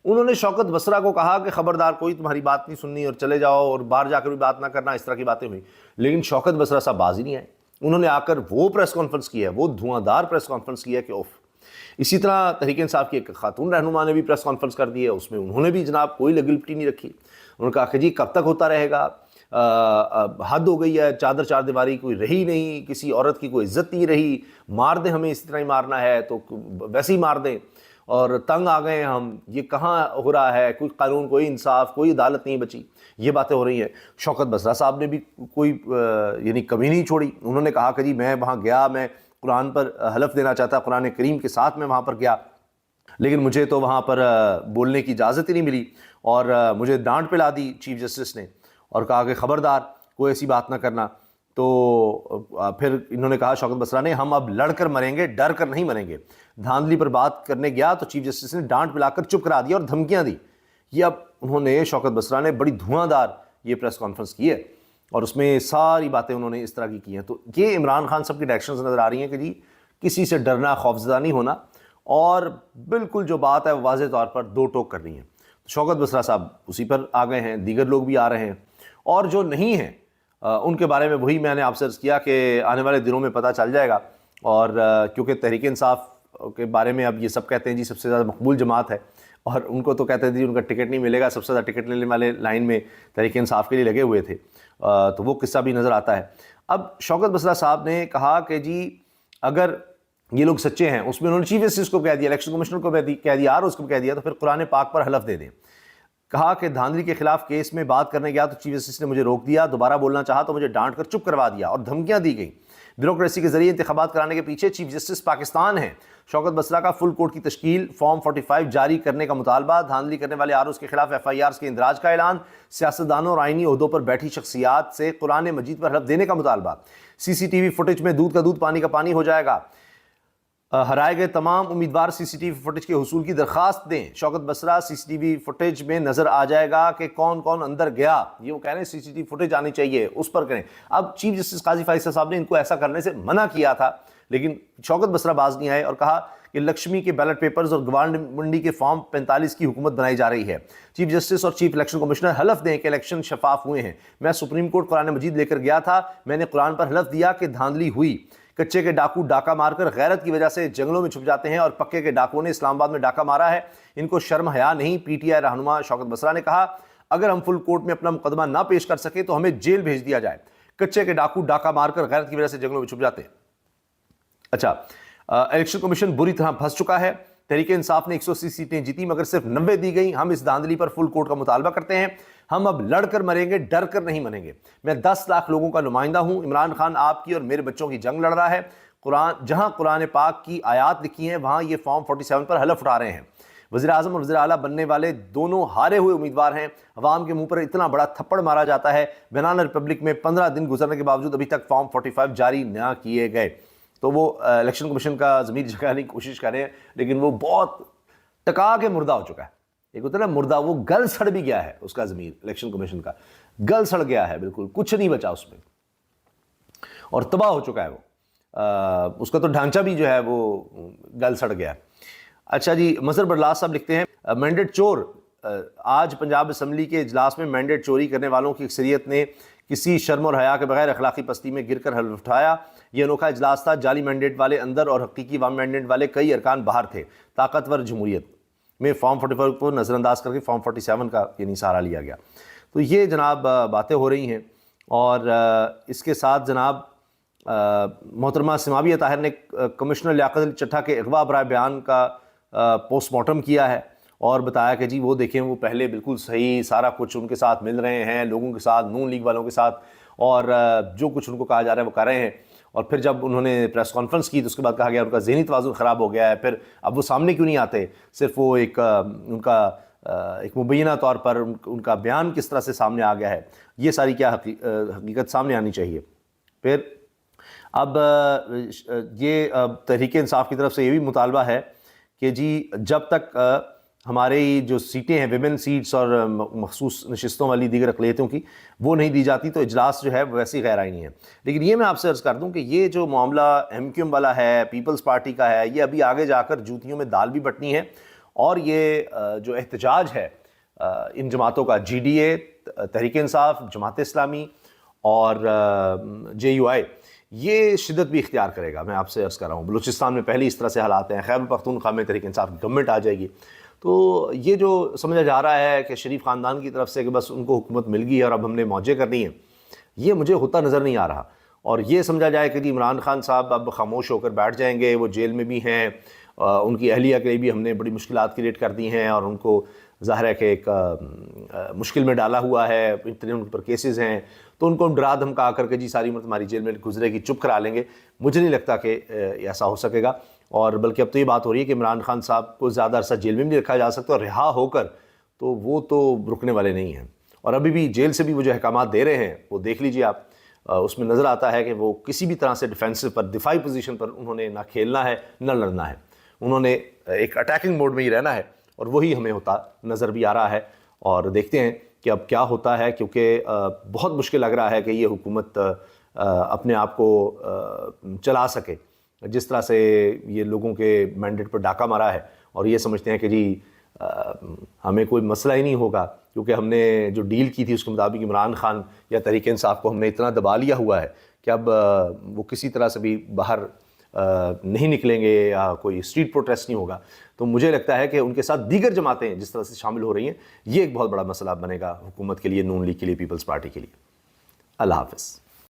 انہوں نے شوکت بصرہ کو کہا کہ خبردار کوئی تمہاری بات نہیں سننی اور چلے جاؤ اور باہر جا کر بھی بات نہ کرنا، اس طرح کی باتیں ہوئی. لیکن شوکت بصرہ صاحب باز ہی نہیں آئے. انہوں نے آ کر وہ پریس کانفرنس کی ہے، وہ دھواں دار پریس کانفرنس کی ہے کہ اوف. اسی طرح تحریک انصاف کی ایک خاتون رہنما نے بھی پریس کانفرنس کر دی ہے، اس میں انہوں نے بھی جناب کوئی لگی لپٹی نہیں رکھی. انہوں نے کہا کہ جی کب تک ہوتا رہے گا، حد ہو گئی ہے، چادر چار دیواری کوئی رہی نہیں، کسی عورت کی کوئی عزت نہیں رہی، مار دیں ہمیں اس طرح ہی مارنا ہے تو ویسے ہی مار دیں، اور تنگ آ گئے ہم، یہ کہاں ہو رہا ہے، کوئی قانون، کوئی انصاف، کوئی عدالت نہیں بچی. یہ باتیں ہو رہی ہیں. شوکت بصرہ صاحب نے بھی کوئی یعنی کمی نہیں چھوڑی. انہوں نے کہا کہ جی میں وہاں گیا، میں قرآن پر حلف دینا چاہتا، قرآن کریم کے ساتھ میں وہاں پر گیا، لیکن مجھے تو وہاں پر بولنے کی اجازت ہی نہیں ملی اور مجھے ڈانٹ پلا دی چیف جسٹس نے اور کہا کہ خبردار کوئی ایسی بات نہ کرنا. تو پھر انہوں نے کہا شوکت بصرہ نے، ہم اب لڑ کر مریں گے، ڈر کر نہیں مریں گے. دھاندلی پر بات کرنے گیا تو چیف جسٹس نے ڈانٹ پلا کر چپ کرا دیا اور دھمکیاں دی. یہ اب انہوں نے شوکت بصرہ نے بڑی دھواں دار یہ پریس کانفرنس کی ہے اور اس میں ساری باتیں انہوں نے اس طرح کی ہیں. تو یہ عمران خان صاحب کی ڈائریکشنز نظر آ رہی ہیں کہ جی کسی سے ڈرنا، خوفزدہ نہیں ہونا، اور بالکل جو بات ہے واضح طور پر دو ٹوک کر رہی ہیں. شوکت بصرہ صاحب اسی پر آ گئے ہیں، دیگر لوگ بھی آ رہے ہیں، اور جو نہیں ہیں ان کے بارے میں وہی میں نے آپ سے عرض کیا کہ آنے والے دنوں میں پتہ چل جائے گا. اور کیونکہ تحریک انصاف کے بارے میں اب یہ سب کہتے ہیں جی سب سے زیادہ مقبول جماعت ہے، اور ان کو تو کہتے ہیں جی ان کا ٹکٹ نہیں ملے گا، سب سے زیادہ ٹکٹ لینے والے لائن میں تحریک انصاف کے لیے لگے ہوئے تھے. تو وہ قصہ بھی نظر آتا ہے. اب شوکت بصرہ صاحب نے کہا کہ جی اگر یہ لوگ سچے ہیں، اس میں انہوں نے چیف جسٹس کو کہہ دیا، الیکشن کمشنر کو کہہ دیا اور اس کو کہہ دیا، تو پھر قرآن پاک پر حلف دے دیں. کہا کہ دھاندلی کے خلاف کیس میں بات کرنے گیا تو چیف جسٹس نے مجھے روک دیا، دوبارہ بولنا چاہا تو مجھے ڈانٹ کر چپ کروا دیا اور دھمکیاں دی گئیں. بیوروکریسی کے ذریعے انتخابات کرانے کے پیچھے چیف جسٹس پاکستان ہیں. شوکت بصرہ کا فل کورٹ کی تشکیل، فارم 45 جاری کرنے کا مطالبہ، دھاندلی کرنے والے آرز کے خلاف FIRs کے اندراج کا اعلان، سیاستدانوں اور آئینی عہدوں پر بیٹھی شخصیات سے قرآن مجید پر حلف دینے کا مطالبہ. CCTV فوٹیج میں دودھ کا دودھ پانی کا پانی ہو جائے گا. ہرائے گئے تمام امیدوار CCTV فوٹیج کے حصول کی درخواست دیں. شوکت بصرہ CCTV فوٹیج میں نظر آ جائے گا کہ کون کون اندر گیا، یہ وہ کہہ رہے ہیں CCTV فوٹیج آنی چاہیے، اس پر کریں. اب چیف جسٹس قاضی فیصل صاحب نے ان کو ایسا کرنے سے منع کیا تھا، لیکن شوکت بصرہ باز نہیں آئے اور کہا کہ لکشمی کے بیلٹ پیپرز اور گوانڈ منڈی کے فارم 45 کی حکومت بنائی جا رہی ہے. چیف جسٹس اور چیف الیکشن کمشنر حلف دیں کہ الیکشن شفاف ہوئے ہیں. میں سپریم کورٹ قرآن مجید لے کر گیا تھا، میں نے قرآن پر حلف دیا کہ دھاندلی ہوئی. کچے کے ڈاکو ڈاکہ مار کر غیرت کی وجہ سے جنگلوں میں چھپ جاتے ہیں اور پکے کے ڈاکوں نے اسلام آباد میں ڈاکہ مارا ہے، ان کو شرم حیا نہیں. PTI رہنما شوکت بصرہ نے کہا اگر ہم فل کورٹ میں اپنا مقدمہ نہ پیش کر سکے تو ہمیں جیل بھیج دیا جائے. کچے کے ڈاکو ڈاکہ مار کر غیرت کی وجہ سے جنگلوں میں چھپ جاتے ہیں. اچھا، الیکشن کمیشن بری طرح پھنس چکا ہے. تحریک انصاف نے 180 سیٹیں جیتی مگر صرف 90 دی گئیں. ہم اس دھاندلی پر فل کورٹ کا مطالبہ کرتے ہیں. ہم اب لڑ کر مریں گے، ڈر کر نہیں مریں گے. میں 10 لاکھ لوگوں کا نمائندہ ہوں. عمران خان آپ کی اور میرے بچوں کی جنگ لڑ رہا ہے. جہاں قرآن پاک کی آیات لکھی ہیں وہاں یہ فارم 47 پر حلف اٹھا رہے ہیں. وزیر اعظم اور وزیر اعلیٰ بننے والے دونوں ہارے ہوئے امیدوار ہیں. عوام کے منہ پر اتنا بڑا تھپڑ مارا جاتا ہے. بنانا ریپبلک میں 15 دن گزرنے کے باوجود ابھی تک فارم 45 جاری نہ کیے گئے. تو وہ الیکشن کمیشن کا ضمیر جگانے کی کوشش کر رہے ہیں، لیکن وہ بہت ٹکا کے مردہ ہو چکا ہے. ایک ہوتا ہے نا مردہ، وہ گل سڑ بھی گیا ہے. اس کا ضمیر الیکشن کمیشن کا گل سڑ گیا ہے، بالکل کچھ نہیں بچا اس میں اور تباہ ہو چکا ہے. وہ اس کا تو ڈھانچہ بھی جو ہے وہ گل سڑ گیا. اچھا جی، مظہر برلاس صاحب لکھتے ہیں مینڈیٹ چور. آج پنجاب اسمبلی کے اجلاس میں مینڈیٹ چوری کرنے والوں کی اکثریت نے کسی شرم اور حیا کے بغیر اخلاقی پستی میں گر کر حلف اٹھایا. یہ انوکھا اجلاس تھا. جعلی مینڈیٹ والے اندر اور حقیقی عوام مینڈیٹ والے کئی ارکان باہر تھے. طاقتور جمہوریت میں فارم 45 کو نظر انداز کر کے فارم 47 کا یعنی سہارا لیا گیا. تو یہ جناب باتیں ہو رہی ہیں. اور اس کے ساتھ جناب محترمہ سماویہ طاہر نے کمشنر لیاقت علی چٹھا کے اغوا برائے بیان کا پوسٹ مارٹم کیا ہے اور بتایا کہ جی وہ دیکھیں وہ پہلے بالکل صحیح سارا کچھ ان کے ساتھ مل رہے ہیں، لوگوں کے ساتھ، نون لیگ والوں کے ساتھ، اور جو کچھ ان کو کہا جا رہا ہے وہ کر رہے ہیں. اور پھر جب انہوں نے پریس کانفرنس کی تو اس کے بعد کہا گیا ان کا ذہنی توازن خراب ہو گیا ہے. پھر اب وہ سامنے کیوں نہیں آتے؟ صرف وہ ان کا ایک مبینہ طور پر ان کا بیان کس طرح سے سامنے آ گیا ہے، یہ ساری کیا حقیقت سامنے آنی چاہیے. پھر اب یہ تحریک انصاف کی طرف سے یہ بھی مطالبہ ہے کہ جی جب تک ہماری جو سیٹیں ہیں ویمن سیٹس اور مخصوص نشستوں والی دیگر اقلیتوں کی وہ نہیں دی جاتی تو اجلاس جو ہے ویسے ہی غیر آئینی ہے. لیکن یہ میں آپ سے عرض کر دوں کہ یہ جو معاملہ MQM والا ہے، پیپلز پارٹی کا ہے، یہ ابھی آگے جا کر جوتیوں میں دال بھی بٹنی ہے اور یہ جو احتجاج ہے ان جماعتوں کا، G D A, Tehreek Insaf, Jamaat Islami اور جے یو آئی، یہ شدت بھی اختیار کرے گا. میں آپ سے عرض کر رہا ہوں بلوچستان میں پہلے اس طرح سے حالات ہیں، خیبر پختونخوا میں تحریک انصاف کی گورنمنٹ آ جائے گی. تو یہ جو سمجھا جا رہا ہے کہ شریف خاندان کی طرف سے کہ بس ان کو حکومت مل گئی اور اب ہم نے موجیں کرنی ہیں، یہ مجھے ہوتا نظر نہیں آ رہا. اور یہ سمجھا جائے کہ جی عمران خان صاحب اب خاموش ہو کر بیٹھ جائیں گے، وہ جیل میں بھی ہیں، ان کی اہلیہ کے لیے بھی ہم نے بڑی مشکلات کریٹ کر دی ہیں اور ان کو ظاہر ہے کہ ایک مشکل میں ڈالا ہوا ہے، اتنے ان پر کیسز ہیں، تو ان کو ہم ڈرا دھمکا کر کے جی ساری عمر تمہاری جیل میں گزرے گی، چپ کرا لیں گے. مجھے نہیں لگتا کہ ایسا ہو سکے گا. اور بلکہ اب تو یہ بات ہو رہی ہے کہ عمران خان صاحب کو زیادہ عرصہ جیل میں بھی نہیں رکھا جا سکتا، اور رہا ہو کر تو وہ تو رکنے والے نہیں ہیں. اور ابھی بھی جیل سے بھی وہ جو احکامات دے رہے ہیں وہ دیکھ لیجئے آپ، اس میں نظر آتا ہے کہ وہ کسی بھی طرح سے ڈیفینسو پر، دفاعی پوزیشن پر انہوں نے نہ کھیلنا ہے نہ لڑنا ہے. انہوں نے ایک اٹیکنگ موڈ میں ہی رہنا ہے، اور وہی ہمیں ہوتا نظر بھی آ رہا ہے. اور دیکھتے ہیں کہ اب کیا ہوتا ہے، کیونکہ بہت مشکل لگ رہا ہے کہ یہ حکومت اپنے آپ کو چلا سکے جس طرح سے یہ لوگوں کے مینڈیٹ پر ڈاکہ مارا ہے، اور یہ سمجھتے ہیں کہ جی ہمیں کوئی مسئلہ ہی نہیں ہوگا کیونکہ ہم نے جو ڈیل کی تھی اس کے مطابق عمران خان یا تحریک انصاف کو ہم نے اتنا دبا لیا ہوا ہے کہ اب وہ کسی طرح سے بھی باہر نہیں نکلیں گے یا کوئی اسٹریٹ پروٹیسٹ نہیں ہوگا. تو مجھے لگتا ہے کہ ان کے ساتھ دیگر جماعتیں جس طرح سے شامل ہو رہی ہیں، یہ ایک بہت بڑا مسئلہ بنے گا حکومت کے لیے، نون لیگ کے لیے، پیپلز پارٹی کے لیے. اللہ حافظ.